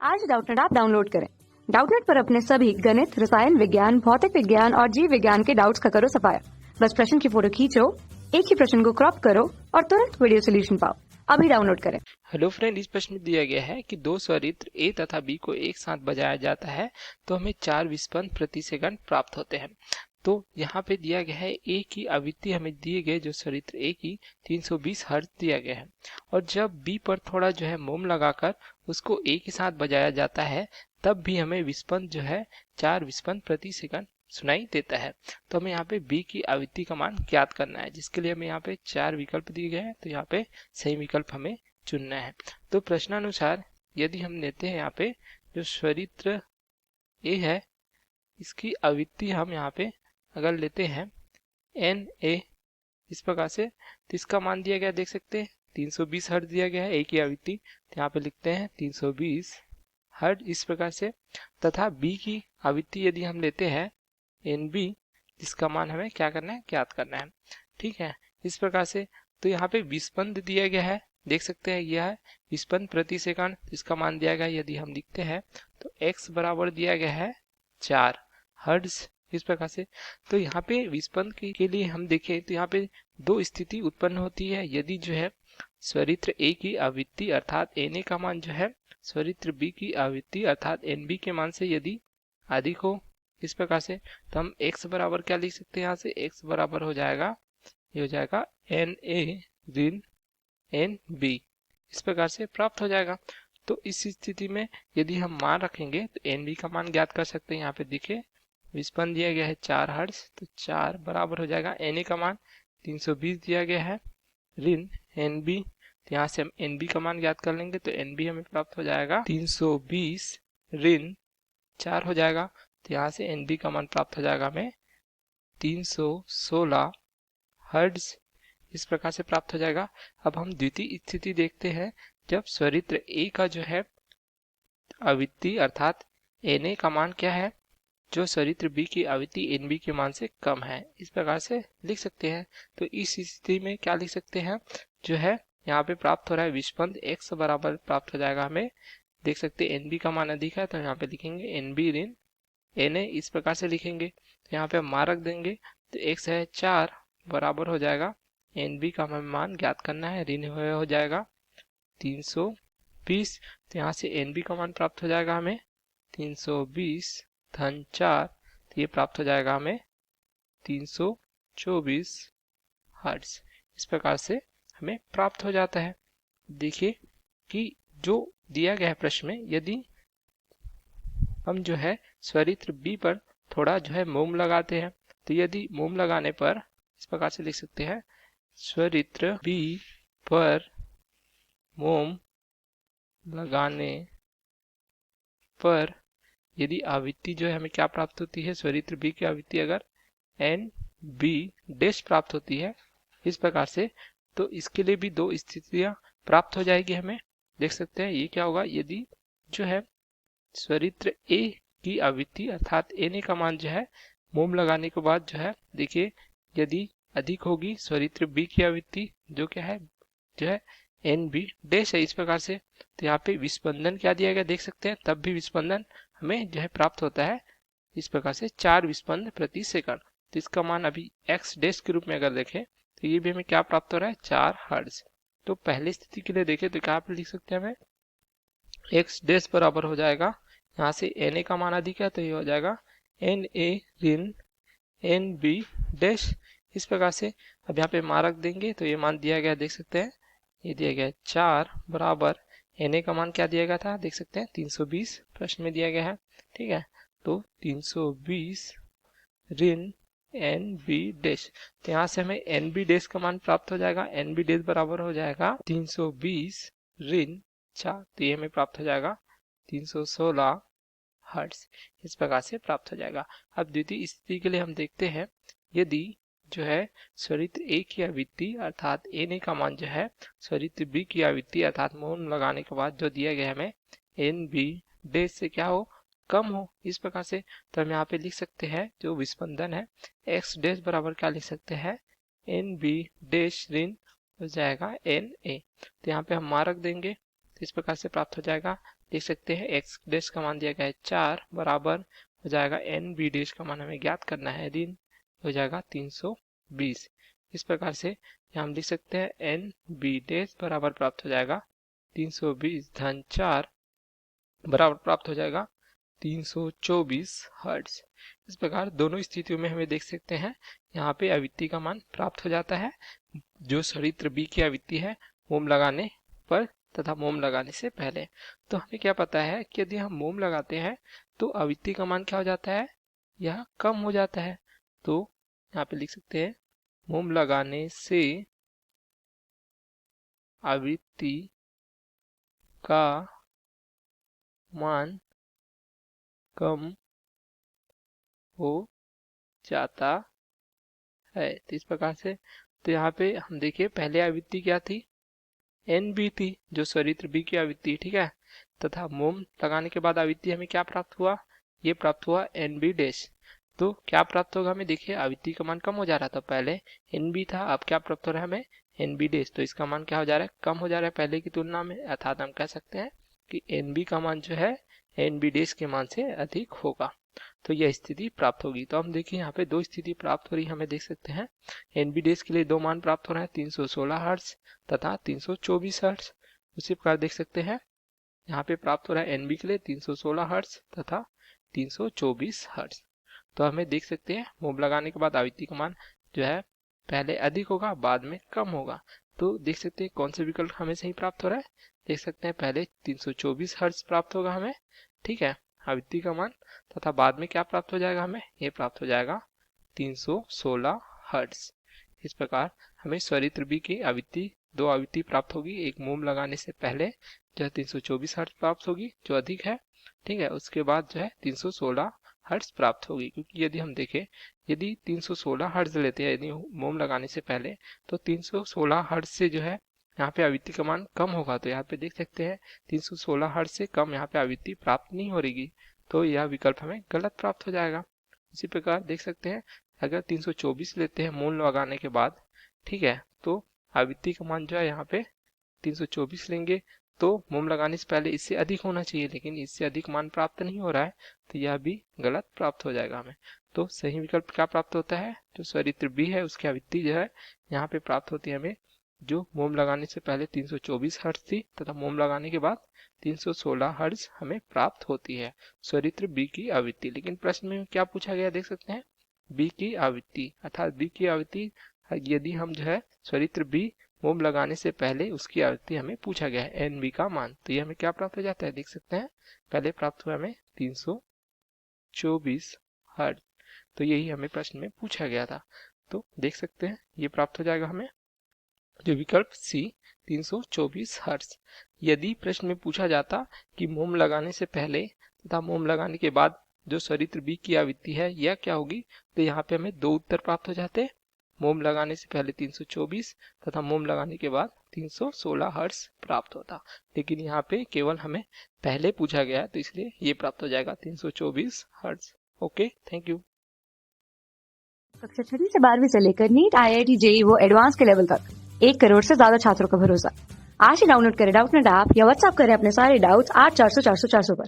आज Doubtnut app download करें। Doubtnut पर अपने सभी गणित, रसायन विज्ञान, भौतिक विज्ञान और जीव विज्ञान के डाउट्स का करो सफाया। बस प्रश्न की फोटो खींचो, एक ही प्रश्न को क्रॉप करो और तुरंत वीडियो सोल्यूशन पाओ। अभी डाउनलोड करें। हेलो फ्रेंड, इस प्रश्न में दिया गया है कि दो स्वरित्र ए तथा बी को एक साथ बजाया जाता है तो हमें 4 विस्पंद प्रति सेकंड प्राप्त होते हैं। तो यहाँ पे दिया गया है ए की आवृत्ति हमें दिए गए जो स्वरित्र ए की 320 हर्ट्ज दिया गया है और जब बी पर थोड़ा जो है मोम लगाकर उसको ए के साथ बजाया जाता है तब भी हमें विस्पंद जो है 4 विस्पंद प्रति सेकंड सुनाई देता है। तो हमें यहाँ पे बी की आवृत्ति का मान ज्ञात करना है, जिसके लिए हमें यहाँ पे 4 विकल्प दिए गए हैं। तो यहाँ पे सही विकल्प हमें चुनना है। तो प्रश्नानुसार यदि हम लेते हैं यहाँ पे जो स्वरित्र ए है इसकी आवृत्ति हम यहाँ पे अगर लेते हैं एन ए इस प्रकार से, तो इसका मान दिया गया देख सकते हैं 320 हर्ट्ज दिया गया है ए की आवृत्ति। तो यहाँ पे लिखते हैं 320 हर्ट्ज इस प्रकार से, तथा बी की आवृत्ति यदि हम लेते हैं एन बी जिसका मान हमें क्या करना है, ज्ञात करना है। ठीक है, इस प्रकार से। तो यहाँ पे विस्पंद दिया गया है, देख सकते हैं यह है विस्पंद प्रति सेकंड, इसका मान दिया गया यदि हम लिखते हैं तो x बराबर दिया गया है 4 हर्ट्ज इस प्रकार से। तो यहाँ पे विस्पंद के लिए हम देखें तो यहाँ पे दो स्थिति उत्पन्न होती है। यदि जो है स्वरित्र ए की आवृत्ति अर्थात एन ए का मान जो है स्वरित्र बी की आवृत्ति अर्थात एन बी के मान से यदि अधिक हो इस प्रकार से, तो हम x बराबर क्या लिख सकते हैं, यहाँ से x बराबर हो जाएगा, ये हो जाएगा एन ए ऋण एन बी इस प्रकार से प्राप्त हो जाएगा। तो इस स्थिति में यदि हम मान रखेंगे तो एन बी का मान ज्ञात कर सकते हैं। यहाँ पे देखिए विस्पंद दिया गया है 4 हर्ट्ज, तो 4 बराबर हो जाएगा एन ए का मान 320 दिया गया है ऋण एन बी। तो यहाँ से हम एन बी का मान ज्ञात कर लेंगे तो एन बी हमें प्राप्त हो जाएगा 320 ऋण 4 हो जाएगा। तो यहाँ से एन बी का मान प्राप्त हो जाएगा हमें 316 हर्ट्ज इस प्रकार से प्राप्त हो जाएगा। अब हम द्वितीय स्थिति देखते हैं जब स्वरित्र ए का जो है आवृत्ति अर्थात एन ए का मान क्या है जो स्वरित्र बी की आवृत्ति एन बी के मान से कम है, इस प्रकार से लिख सकते हैं। तो इस स्थिति में क्या लिख सकते हैं, जो है यहाँ पे प्राप्त हो रहा है विस्पंद x बराबर प्राप्त हो जाएगा हमें, देख सकते हैं एन बी का मान अधिक है तो यहाँ पे लिखेंगे एन बी ऋण एन ए इस प्रकार से लिखेंगे। तो यहाँ पे हम मान रख देंगे तो x है 4 बराबर हो जाएगा एन बी का हमें मान ज्ञात करना है, ऋण हो जाएगा 320। तो यहाँ से एन बी का मान प्राप्त हो जाएगा हमें 320 धन 4, तो ये प्राप्त हो जाएगा हमें 324 हर्ट्ज इस प्रकार से हमें प्राप्त हो जाता है। देखिए कि जो दिया गया है प्रश्न में यदि हम जो है स्वरित्र बी पर थोड़ा जो है मोम लगाते हैं तो यदि मोम लगाने पर इस प्रकार से लिख सकते हैं स्वरित्र बी पर मोम लगाने पर यदि आवृत्ति जो है हमें क्या प्राप्त होती है, स्वरित्र बी की आवृत्ति अगर एन बी डैश प्राप्त होती है इस प्रकार से, तो इसके लिए भी दो स्थितियां प्राप्त हो जाएगी हमें। देख सकते हैं ये क्या होगा, यदि जो है स्वरित्र ए की आवृत्ति अर्थात एन ए का मान जो है मोम लगाने के बाद जो है देखिए यदि अधिक होगी स्वरित्र बी की आवृत्ति जो क्या है जो है एन बी डैश है इस प्रकार से। तो यहाँ पे विस्पंदन क्या दिया गया देख सकते हैं, तब भी विस्पंदन हमें जो है प्राप्त होता है इस प्रकार से 4 विस्पंद प्रति सेकंड। तो इसका मान अभी x डैश के रूप में अगर देखें तो ये भी हमें क्या प्राप्त हो रहा है 4 हर्ट्ज। तो पहली स्थिति के लिए देखें तो क्या पे लिख सकते हैं हमें x डैश बराबर हो जाएगा, यहाँ से एन ए का मान अधिक है तो ये हो जाएगा एन ए ऋण एन बी डैश इस प्रकार से। अब यहाँ पे मान रख देंगे तो ये मान दिया गया देख सकते हैं, ये दिया गया 4 बराबर एन ए का मान क्या दिया गया था देख सकते हैं 320 प्रश्न में दिया गया है। ठीक है, तो 320 ऋण एन बी डैश, तो यहाँ से हमें एन बी डैश का मान प्राप्त हो जाएगा, एन बी डैश बराबर हो जाएगा 320 ऋण 4, तो ये हमें प्राप्त हो जाएगा 316 हर्ट्ज इस प्रकार से प्राप्त हो जाएगा। अब द्वितीय स्थिति के लिए हम देखते हैं यदि जो है स्वरित्र ए की आवृत्ति अर्थात एन ए का मान जो है स्वरित्र बी की आवृत्ति अर्थात मोम लगाने के बाद जो दिया गया हमें एन बी डैश से क्या हो कम हो इस प्रकार से। तो हम यहाँ पे लिख सकते हैं जो विस्पंदन है x डैश बराबर क्या लिख सकते हैं एन बी डैश ऋण हो जाएगा एन ए। तो यहाँ पे हम मान रख देंगे तो इस प्रकार से प्राप्त हो जाएगा देख सकते हैं एक्स डैश का मान दिया गया है 4 बराबर हो जाएगा एन बी डैश का मान हमें ज्ञात करना है, दिन हो जाएगा 320। इस प्रकार से यहाँ हम लिख सकते हैं एन बी डैश बराबर प्राप्त हो जाएगा 320 धन 4 बराबर प्राप्त हो जाएगा 324 हर्ट्ज। इस प्रकार दोनों स्थितियों में हमें देख सकते हैं यहाँ पे आवृत्ति का मान प्राप्त हो जाता है जो सरित्र बी की आवृत्ति है मोम लगाने पर तथा मोम लगाने से पहले। तो हमें क्या पता है कि यदि हम मोम लगाते हैं तो आवृत्ति का मान क्या हो जाता है, यह कम हो जाता है। तो यहाँ पे लिख सकते हैं मोम लगाने से आवृत्ति का मान कम हो जाता है। तो इस प्रकार से तो यहाँ पे हम देखिए पहले आवृत्ति क्या थी, एन बी थी जो सरित्र बी की आवृत्ति, ठीक है, तथा मोम लगाने के बाद आवृत्ति हमें क्या प्राप्त हुआ, ये प्राप्त हुआ एन बी डैश। तो क्या प्राप्त होगा हमें, देखिए आवृत्ति का मान कम हो जा रहा था, पहले एन बी था, अब क्या प्राप्त हो रहा है हमें एन बी डैश। तो इसका मान क्या हो जा रहा है, कम हो जा रहा है पहले की तुलना में, अर्थात हम कह सकते हैं कि एन बी का मान जो है एन बी डैश के मान से अधिक होगा। तो यह स्थिति प्राप्त होगी। तो हम देखिए यहाँ पे दो स्थिति प्राप्त हो रही है, हमें देख सकते हैं एन बी डैश के लिए दो मान प्राप्त हो रहा है 316 हर्ट्ज तथा 324 हर्ट्ज। उसी प्रकार देख सकते हैं यहाँ पे प्राप्त हो रहा है एन बी के लिए 316 हर्ट्ज तथा 324 हर्ट्ज। तो हमें देख सकते हैं मोम लगाने के बाद आवृत्ति का मान जो है पहले अधिक होगा बाद में कम होगा। तो देख सकते हैं कौन से विकल्प हमें सही प्राप्त हो रहा है, देख सकते हैं पहले 324 हर्ट्ज प्राप्त होगा हमें, ठीक है, आवृत्ति का मान, तथा बाद में क्या प्राप्त हो जाएगा हमें, ये प्राप्त हो जाएगा 316 हर्ट्ज। इस प्रकार हमें सरित्र बी की आवृत्ति दो आवृत्ति प्राप्त होगी, एक मोम लगाने से पहले जो है 324 हर्ट्ज प्राप्त होगी जो अधिक है, ठीक है, उसके बाद जो है 316 हर्ट्ज प्राप्त होगी। क्योंकि यदि हम देखें यदि 316 हर्ट्ज लेते हैं यदि मोम लगाने से पहले, तो 316 हर्ट्ज से जो है यहाँ पे आवृत्ति का मान कम होगा। तो यहाँ पे देख सकते हैं 316 हर्ट्ज से कम यहाँ पे आवृत्ति प्राप्त नहीं हो रही, तो यह विकल्प हमें गलत प्राप्त हो जाएगा। इसी प्रकार देख सकते हैं अगर 324 लेते हैं मोम लगाने के बाद, ठीक है, तो आवृत्ति का मान जो है यहाँ पे 324 लेंगे तो मोम लगाने से पहले इससे अधिक होना चाहिए, लेकिन इससे अधिक मान प्राप्त नहीं हो रहा है, तो यह भी गलत प्राप्त हो जाएगा हमें। तो सही विकल्प क्या प्राप्त होता है, जो सरित्र बी है उसकी आवृत्ति जो है यहाँ पे प्राप्त होती है हमें जो मोम लगाने से पहले 324 हर्ट्ज थी तथा मोम लगाने के बाद 316 हर्ट्ज हमें प्राप्त होती है सरित्र बी की आवृत्ति। लेकिन प्रश्न में क्या पूछा गया देख सकते हैं बी की आवृत्ति, अर्थात बी की आवृत्ति यदि हम जो है सरित्र बी मोम लगाने से पहले उसकी आवृत्ति हमें पूछा गया है एन बी का मान, तो ये हमें क्या प्राप्त हो जाता है, देख सकते हैं पहले प्राप्त हुआ हमें 324 हर्ट्ज, तो यही हमें प्रश्न में पूछा गया था। तो देख सकते हैं ये प्राप्त हो जाएगा हमें जो विकल्प सी 324 हर्ट्ज। यदि प्रश्न में पूछा जाता कि मोम लगाने से पहले तथा मोम लगाने के बाद जो सरित्र बी की आवृत्ति है यह क्या होगी, तो यहाँ पे हमें दो उत्तर प्राप्त हो जाते, मोम लगाने से पहले 324 तथा मोम लगाने के बाद 316 हर्ट्ज प्राप्त होता। लेकिन यहाँ पे केवल हमें पहले पूछा गया है तो इसलिए ये प्राप्त हो जाएगा 324 हर्ट्ज। Okay, thank you. कक्षा 6 से 12वीं से लेकर नीट, IIT, JEE वो एडवांस के लेवल तक 1 करोड़ से ज्यादा छात्रों का भरोसा। आज ही डाउनलोड करें डाउटनेट ऐप या व्हाट्सएप करें अपने सारे डाउट्स 8400 400 400 पर।